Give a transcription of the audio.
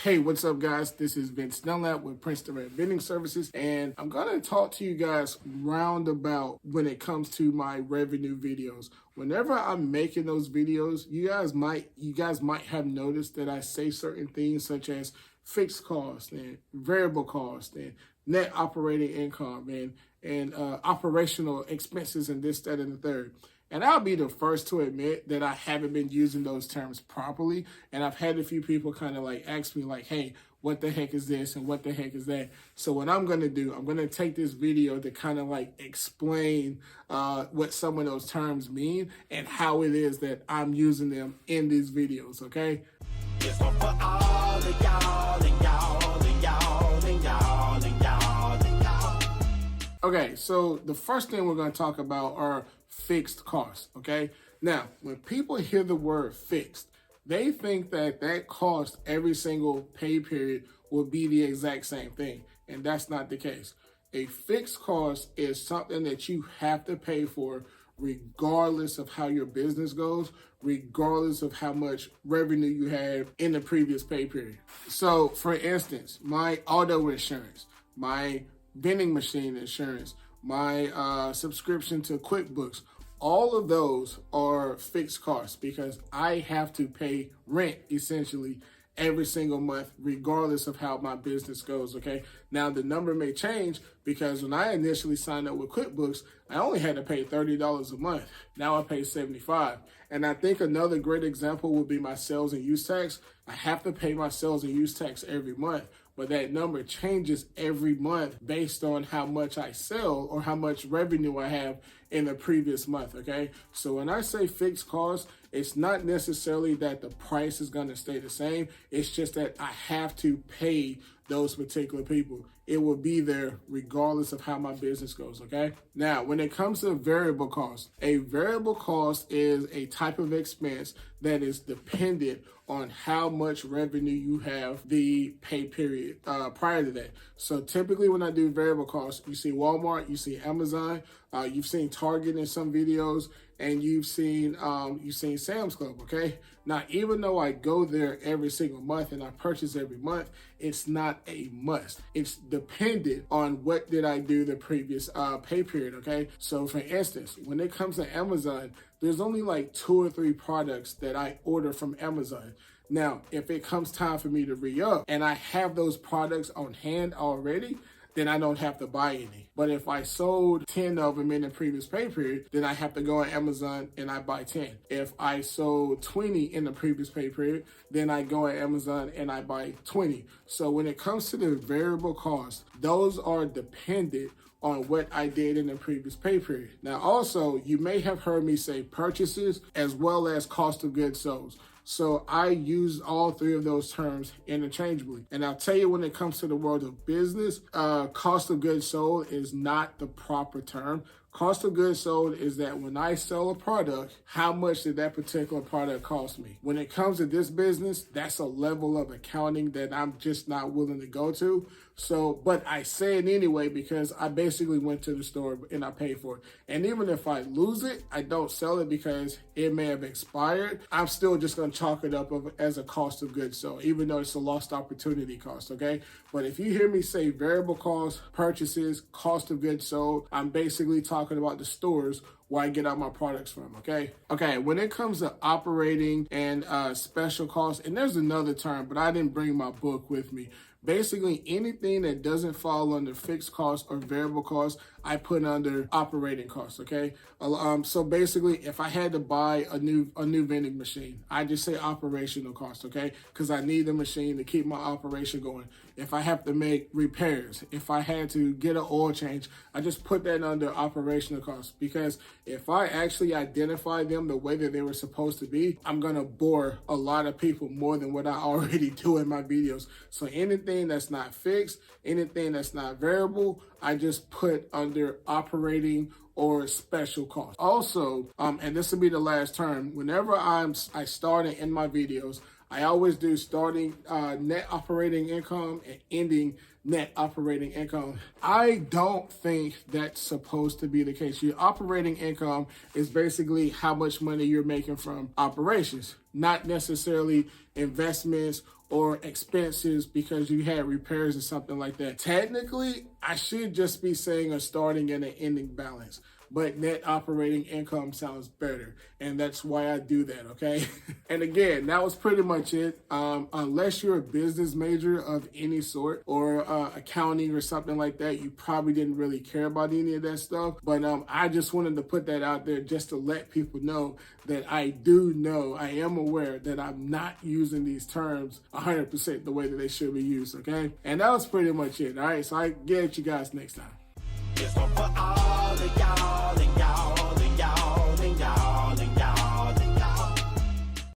Hey, what's up guys? This is Vids with Princeton Vending Services, and I'm gonna talk to you guys roundabout when it comes to my revenue videos. Whenever I'm making those videos, you guys might have noticed that I say certain things such as fixed cost and variable cost and net operating income and operational expenses and this, that, and the third. And I'll be the first to admit that I haven't been using those terms properly. And I've had a few people kind of like ask me like, hey, what the heck is this and what the heck is that? So what I'm going to do, I'm going to take this video to kind of like explain what some of those terms mean and how it is that I'm using them in these videos, okay? This one for all of y'all and y'all and y'all and y'all and y'all and y'all. Okay, so the first thing we're going to talk about are fixed costs, okay? Now, when people hear the word fixed, they think that that cost every single pay period will be the exact same thing, and that's not the case. A fixed cost is something that you have to pay for regardless of how your business goes, regardless of how much revenue you have in the previous pay period. So, for instance, my auto insurance, my vending machine insurance, my subscription to QuickBooks, all of those are fixed costs because I have to pay rent essentially every single month, regardless of how my business goes, okay? Now, the number may change because when I initially signed up with QuickBooks, I only had to pay $30 a month. Now I pay $75. And I think another great example would be my sales and use tax. I have to pay my sales and use tax every month, but that number changes every month based on how much I sell or how much revenue I have in the previous month, okay? So when I say fixed costs, it's not necessarily that the price is gonna stay the same. It's just that I have to pay those particular people. It will be there regardless of how my business goes, okay? Now, when it comes to variable cost, a variable cost is a type of expense that is dependent on how much revenue you have the pay period prior to that. So typically when I do variable costs, you see Walmart, you see Amazon, you've seen Target in some videos, and you've seen Sam's Club, okay? Now, even though I go there every single month and I purchase every month, it's not a must. It's dependent on what did I do the previous pay period, okay? So for instance, when it comes to Amazon, there's only like 2 or 3 products that I order from Amazon. Now, if it comes time for me to re-up and I have those products on hand already, then I don't have to buy any. But if I sold 10 of them in the previous pay period, then I have to go on Amazon and I buy 10. If I sold 20 in the previous pay period, then I go on Amazon and I buy 20. So when it comes to the variable costs, those are dependent on what I did in the previous pay period. Now also, you may have heard me say purchases as well as cost of goods sold. So I use all 3 of those terms interchangeably. And I'll tell you, when it comes to the world of business, cost of goods sold is not the proper term. Cost of goods sold is that when I sell a product, how much did that particular product cost me? When it comes to this business, that's a level of accounting that I'm just not willing to go to. So, but I say it anyway because I basically went to the store and I paid for it. And even if I lose it, I don't sell it because it may have expired. I'm still just going to chalk it up as a cost of goods sold, even though it's a lost opportunity cost, okay? But if you hear me say variable costs, purchases, cost of goods sold, I'm basically talking about the stores where I get all my products from, okay? Okay, when it comes to operating and special costs, and there's another term, but I didn't bring my book with me. Basically, anything that doesn't fall under fixed costs or variable costs, I put under operating costs, okay? So basically, if I had to buy a new vending machine, I just say operational costs, okay? Because I need the machine to keep my operation going. If I have to make repairs, if I had to get an oil change, I just put that under operational costs, because if I actually identify them the way that they were supposed to be, I'm gonna bore a lot of people more than what I already do in my videos. So anything that's not fixed, anything that's not variable, I just put under operating or special costs. Also, and this will be the last term, whenever I start in my videos, I always do starting net operating income and ending net operating income. I don't think that's supposed to be the case. Your operating income is basically how much money you're making from operations, not necessarily investments or expenses because you had repairs or something like that. Technically, I should just be saying a starting and an ending balance, but net operating income sounds better, and that's why I do that, okay? And again, that was pretty much it. Unless you're a business major of any sort or accounting or something like that, you probably didn't really care about any of that stuff. But I just wanted to put that out there just to let people know that I am aware that I'm not using these terms 100% the way that they should be used, okay? And that was pretty much it, all right? So I get at you guys next time. This one for all of y'all and y'all.